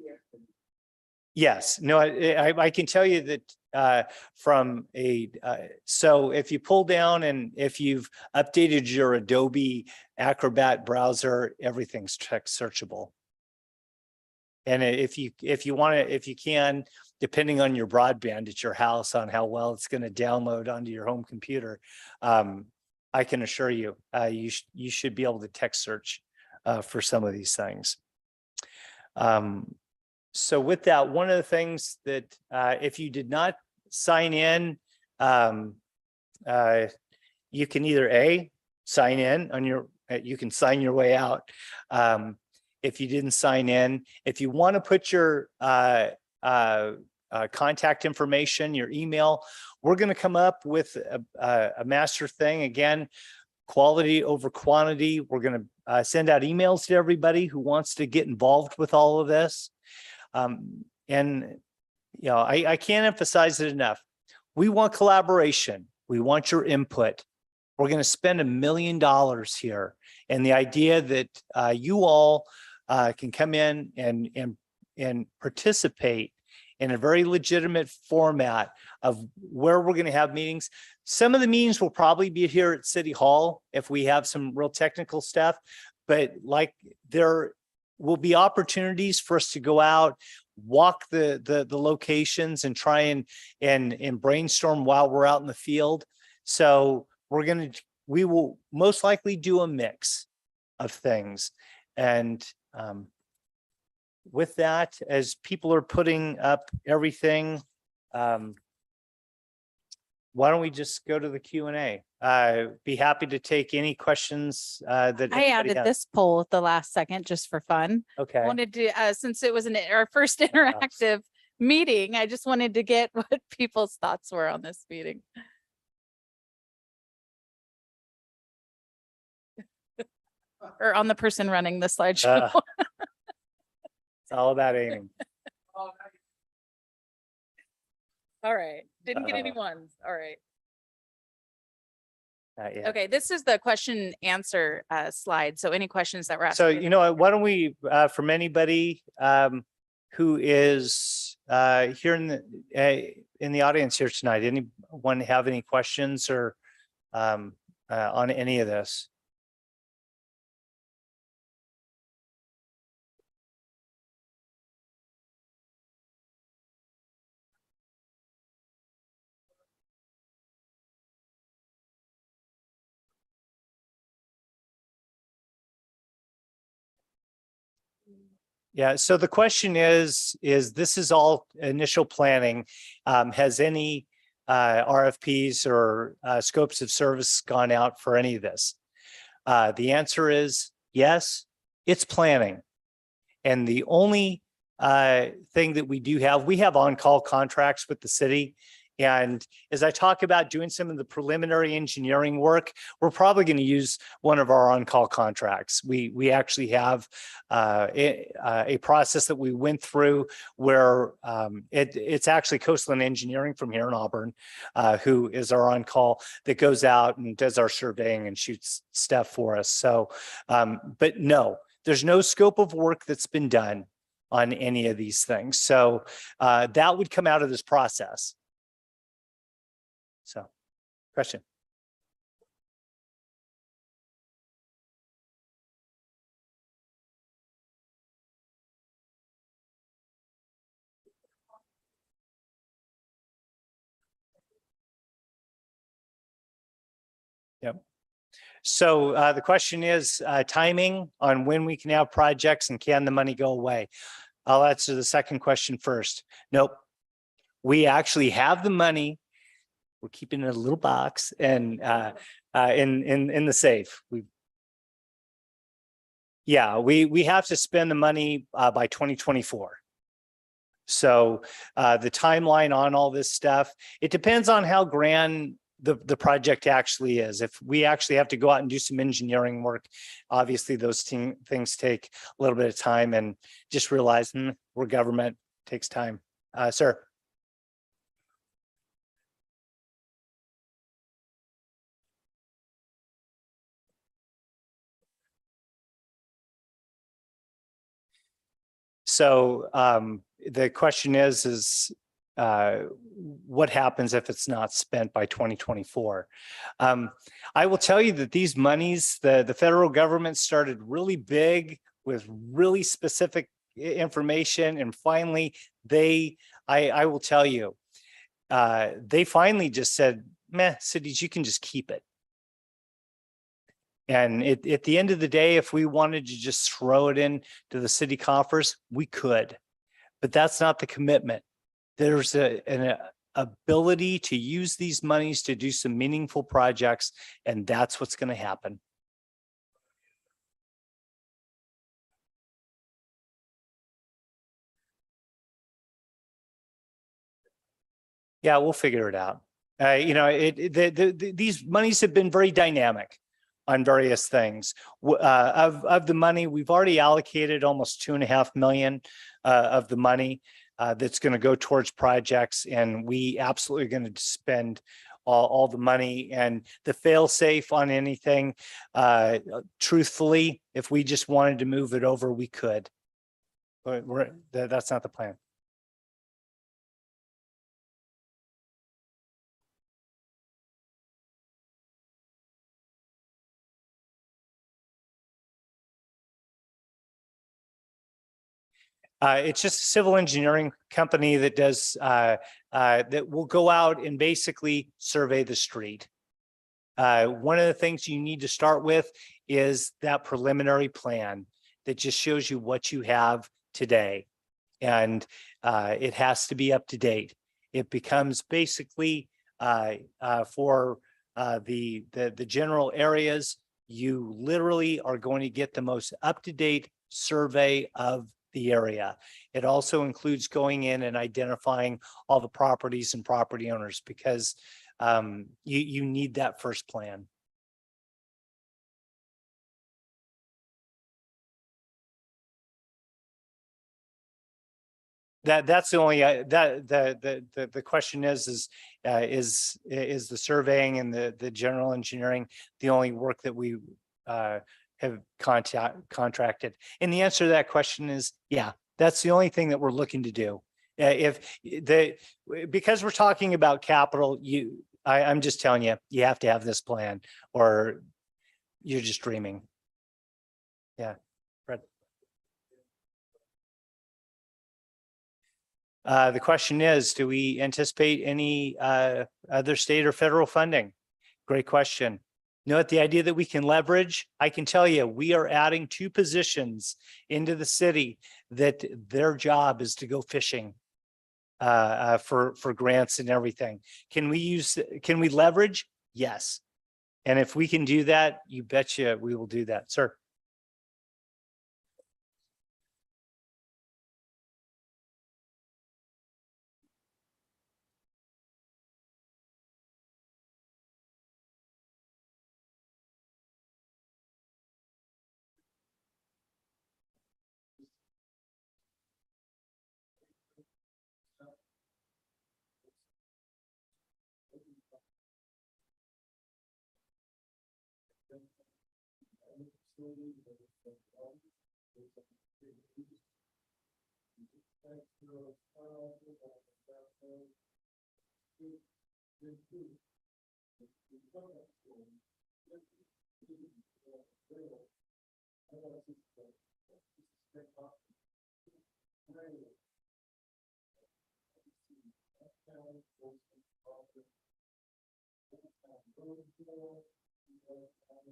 Yes, no, I can tell you that from so if you pull down and if you've updated your Adobe Acrobat browser, everything's text searchable. And if you want to, if you can, depending on your broadband at your house on how well it's going to download onto your home computer, I can assure you, you should be able to text search for some of these things. So with that, one of the things that if you did not sign in, you can either sign in on your, you can sign your way out. If you didn't sign in, if you want to put your contact information, your email, we're going to come up with a master thing. Again, quality over quantity. We're going to send out emails to everybody who wants to get involved with all of this. And, you know, I can't emphasize it enough. We want collaboration. We want your input. We're going to spend $1 million here. And the idea that you all can come in and participate in a very legitimate format of where we're going to have meetings. Some of the meetings will probably be here at City Hall if we have some real technical stuff, but like there will be opportunities for us to go out, walk the locations and try and brainstorm while we're out in the field. So we will most likely do a mix of things. And with that, as people are putting up everything, why don't we just go to the Q&A? Be happy to take any questions that I anybody added has. this poll at the last second just for fun. Okay. Wanted to, since it was our first interactive meeting, I just wanted to get what people's thoughts were on this meeting. Or on the person running the slideshow. It's all about aiming. All right. Didn't get any ones. All right. Yeah. Okay. This is the question answer slide. So any questions that were asked. So, you know, why don't we, from anybody who is here in the audience here tonight, anyone have any questions or on any of this? Yeah, so the question is this is all initial planning. Has any RFPs or scopes of service gone out for any of this? The answer is yes, it's planning. And the only thing that we have on-call contracts with the city. And as I talk about doing some of the preliminary engineering work, we're probably going to use one of our on-call contracts. We actually have a process that we went through where it's actually Coastland Engineering from here in Auburn, who is our on-call that goes out and does our surveying and shoots stuff for us. So, but no, there's no scope of work that's been done on any of these things. So that would come out of this process. So, question. Yep. So the question is timing on when we can have projects and can the money go away? I'll answer the second question first. Nope. We actually have the money. We're keeping it in a little box and in the safe. We have to spend the money by 2024. So the timeline on all this stuff, it depends on how grand the project actually is. If we actually have to go out and do some engineering work, obviously those things take a little bit of time, and just realize we're government, takes time. Sir. So the question is what happens if it's not spent by 2024? I will tell you that these monies, the federal government started really big with really specific information, and finally I will tell you, they finally just said, meh, cities, you can just keep it. And at the end of the day, if we wanted to just throw it in to the city coffers, we could, but that's not the commitment. There's an ability to use these monies to do some meaningful projects, and that's what's going to happen. Yeah, we'll figure it out. You know, these monies have been very dynamic on various things. Of the money, we've already allocated almost 2.5 million of the money that's going to go towards projects, and we absolutely are going to spend all the money. And the fail safe on anything, truthfully, if we just wanted to move it over, we could, but that's not the plan. It's just a civil engineering company that does that will go out and basically survey the street. One of the things you need to start with is that preliminary plan that just shows you what you have today, and it has to be up to date. It becomes basically for the general areas, you literally are going to get the most up-to-date survey of the area. It also includes going in and identifying all the properties and property owners, because you need that first plan. That's the only the question is the surveying and the general engineering the only work that we have contracted? And the answer to that question is, yeah, that's the only thing that we're looking to do. Because we're talking about capital, I'm just telling you, you have to have this plan or you're just dreaming. Yeah. Fred. The question is, do we anticipate any other state or federal funding? Great question. Note the idea that we can leverage. I can tell you, we are adding 2 positions into the city that their job is to go fishing for grants and everything. Can we leverage? Yes. And if we can do that, you betcha we will do that, sir.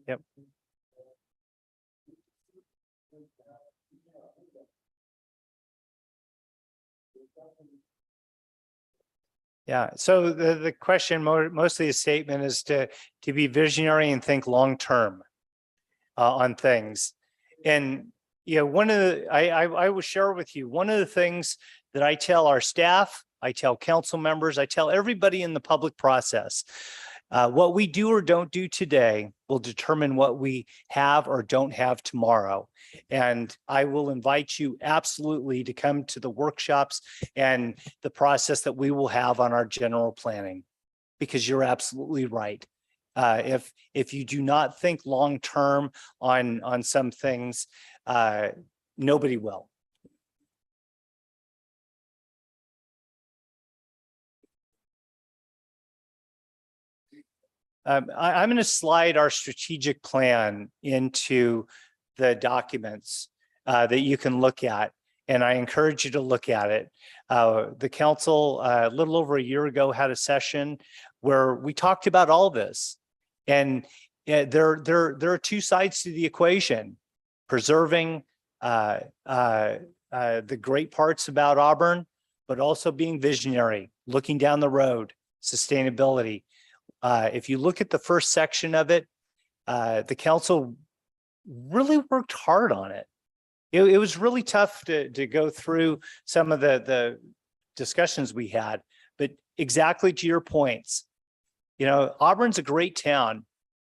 Yep. Yeah. So the question, mostly the statement is to be visionary and think long term on things. And you know, one of the I will share with you one of the things that I tell our staff, I tell council members, I tell everybody in the public process. What we do or don't do today will determine what we have or don't have tomorrow. And I will invite you absolutely to come to the workshops and the process that we will have on our general planning, because you're absolutely right. If you do not think long term on some things, nobody will. I'm going to slide our strategic plan into the documents that you can look at, and I encourage you to look at it. The council, a little over a year ago, had a session where we talked about all this, and there are two sides to the equation: preserving the great parts about Auburn, but also being visionary, looking down the road, sustainability. If you look at the first section of it, the council really worked hard on it. It was really tough to go through some of the discussions we had, but exactly to your points, Auburn's a great town,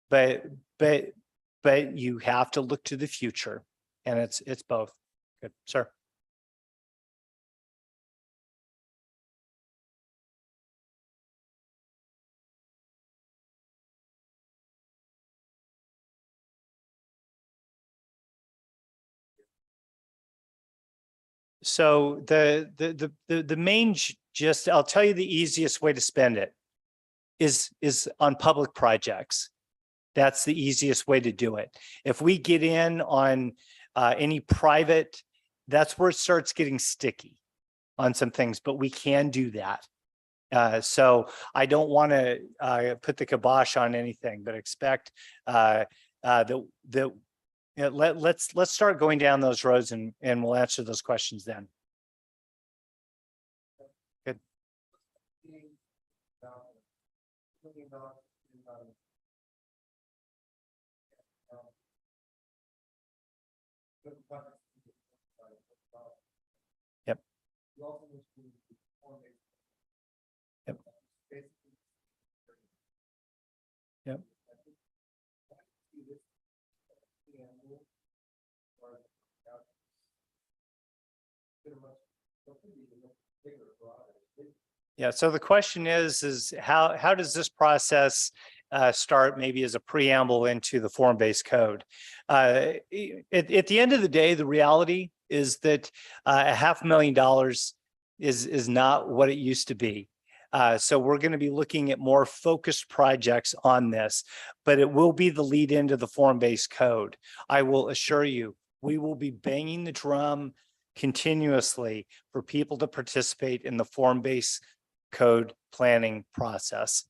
but you have to look to the future, and it's both. Good, sir. So the main gist, I'll tell you the easiest way to spend it is on public projects. That's the easiest way to do it. If we get in on any private, that's where it starts getting sticky on some things, but we can do that. So I don't want to put the kibosh on anything, but expect let's start going down those roads, and we'll answer those questions then. Good. Yep. Yep. Yep. Yeah, so the question is how does this process start maybe as a preamble into the form-based code? At the end of the day, the reality is that $500,000 is not what it used to be. So we're going to be looking at more focused projects on this, but it will be the lead into the form-based code. I will assure you, we will be banging the drum continuously for people to participate in the form-based code planning process,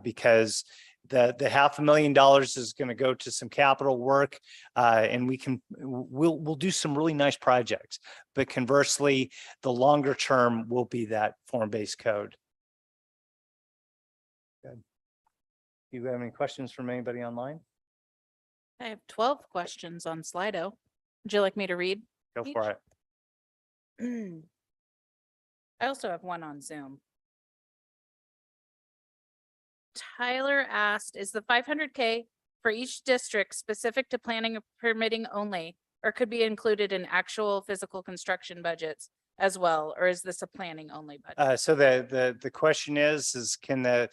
because the $500,000 is going to go to some capital work, and we'll do some really nice projects. But conversely, the longer term will be that form-based code. Good. Do you have any questions from anybody online? I have 12 questions on Slido. Would you like me to read? Go for it. I also have one on Zoom. Tyler asked, is the 500K for each district specific to planning and permitting only, or could be included in actual physical construction budgets as well? Or is this a planning only budget? So the question is can the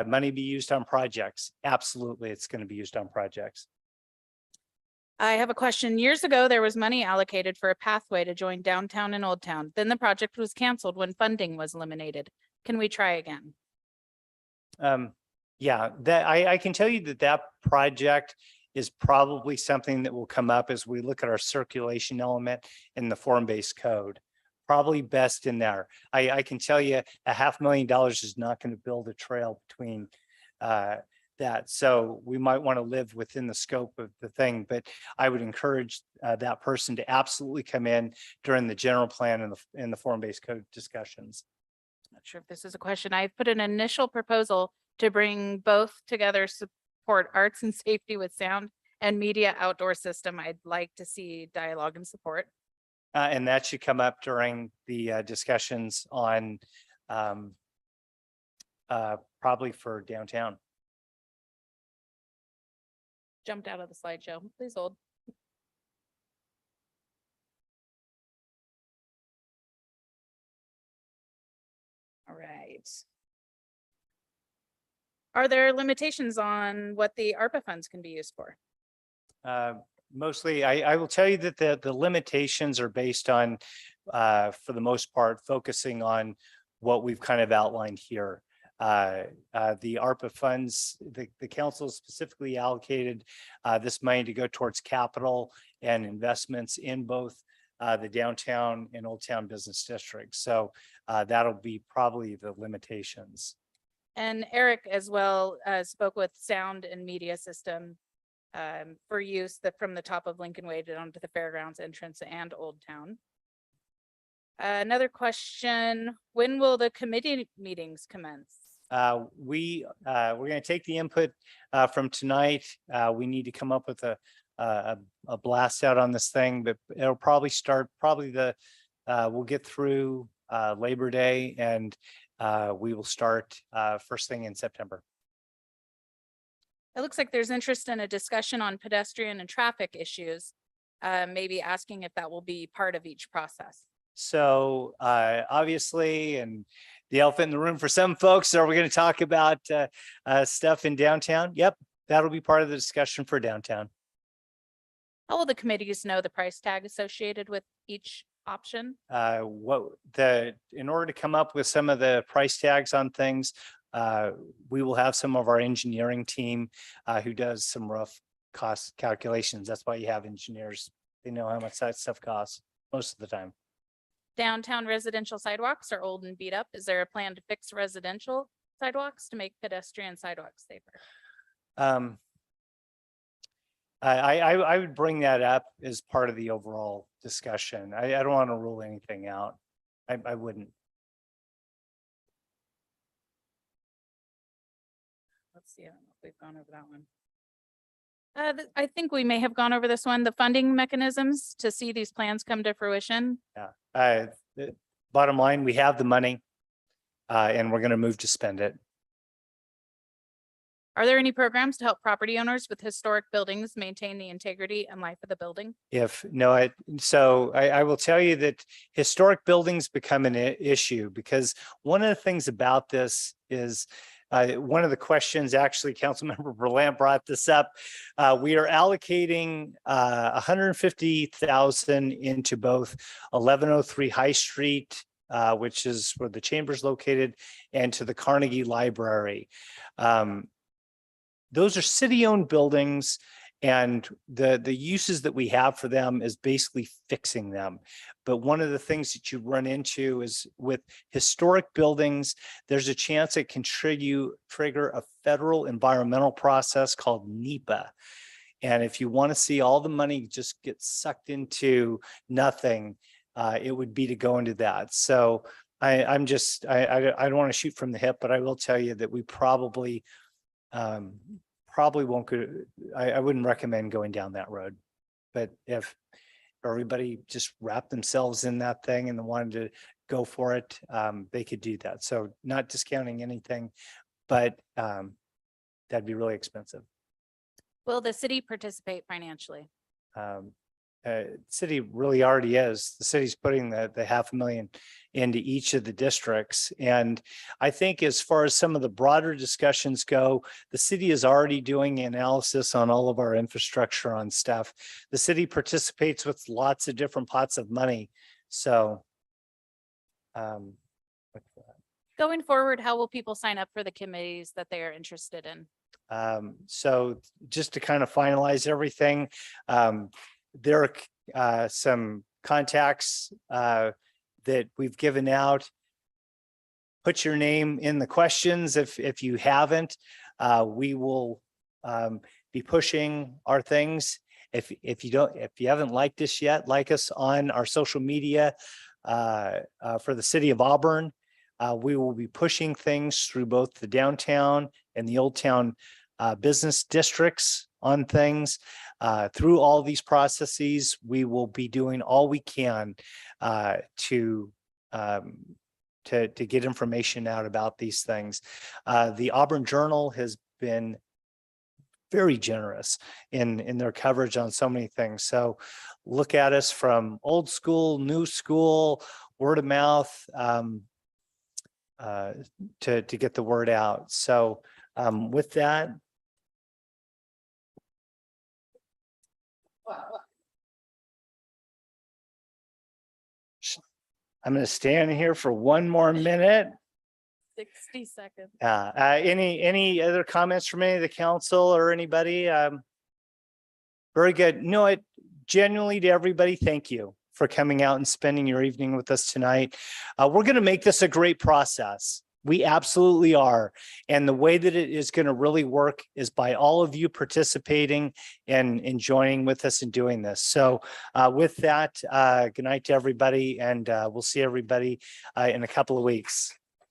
money be used on projects? Absolutely, it's going to be used on projects. I have a question. Years ago, there was money allocated for a pathway to join downtown and Old Town. Then the project was canceled when funding was eliminated. Can we try again? Yeah, that I can tell you that project is probably something that will come up as we look at our circulation element in the form-based code. Probably best in there. I can tell you $500,000 is not going to build a trail between that. So we might want to live within the scope of the thing, but I would encourage that person to absolutely come in during the general plan and in the form-based code discussions. Not sure if this is a question. I put an initial proposal to bring both together, support arts and safety with sound and media outdoor system. I'd like to see dialogue and support. And that should come up during the discussions on probably for downtown. Jumped out of the slideshow. Please hold. All right. Are there limitations on what the ARPA funds can be used for? Mostly, I will tell you that the limitations are based on, for the most part, focusing on what we've kind of outlined here. the ARPA funds, the council specifically allocated this money to go towards capital and investments in both the downtown and Old Town business districts. So that'll be probably the limitations. And Eric as well spoke with sound and media system for use from the top of Lincoln Way down to the fairgrounds entrance and Old Town. Another question, when will the committee meetings commence? We're going to take the input from tonight. We need to come up with a blast out on this thing, but it'll probably start we'll get through Labor Day, and we will start first thing in September. It looks like there's interest in a discussion on pedestrian and traffic issues, maybe asking if that will be part of each process. So obviously, and the elephant in the room for some folks, are we going to talk about stuff in downtown? Yep, that'll be part of the discussion for downtown. How will the committees know the price tag associated with each option? In order to come up with some of the price tags on things, we will have some of our engineering team who does some rough cost calculations. That's why you have engineers. They know how much that stuff costs most of the time. Downtown residential sidewalks are old and beat up. Is there a plan to fix residential sidewalks to make pedestrian sidewalks safer? I would bring that up as part of the overall discussion. I don't want to rule anything out. I wouldn't. Let's see, I don't know if we've gone over that one. I think we may have gone over this one, the funding mechanisms to see these plans come to fruition. Yeah. The bottom line, we have the money and we're going to move to spend it. Are there any programs to help property owners with historic buildings maintain the integrity and life of the building? I will tell you that historic buildings become an issue because one of the things about this is one of the questions, actually, Councilmember Berlant brought this up. We are allocating $150,000 into both 1103 High Street, which is where the chamber is located, and to the Carnegie Library. Those are city-owned buildings, and the uses that we have for them is basically fixing them. But one of the things that you run into is with historic buildings, there's a chance it can trigger a federal environmental process called NEPA. And if you want to see all the money just get sucked into nothing, it would be to go into that. So I don't want to shoot from the hip, but I will tell you that we probably won't go. I wouldn't recommend going down that road. But if everybody just wrapped themselves in that thing and wanted to go for it, they could do that. So not discounting anything, but that'd be really expensive. Will the city participate financially? City really already is. The city's putting the $500,000 into each of the districts. And I think as far as some of the broader discussions go, the city is already doing analysis on all of our infrastructure on stuff. The city participates with lots of different pots of money. So going forward, how will people sign up for the committees that they are interested in? So just to kind of finalize everything, there are some contacts that we've given out. Put your name in the questions if you haven't. We will be pushing our things. If you haven't liked us yet, like us on our social media for the city of Auburn. We will be pushing things through both the downtown and the Old Town business districts on things. Through all these processes, we will be doing all we can to get information out about these things. The Auburn Journal has been very generous in their coverage on so many things. So look at us from old school, new school, word of mouth to get the word out. So with that, I'm going to stand here for one more minute. 60 seconds. Any other comments from any of the council or anybody? Very good. No, it genuinely to everybody, thank you for coming out and spending your evening with us tonight. We're going to make this a great process. We absolutely are. And the way that it is going to really work is by all of you participating and joining with us in doing this. So with that, good night to everybody, and we'll see everybody in a couple of weeks.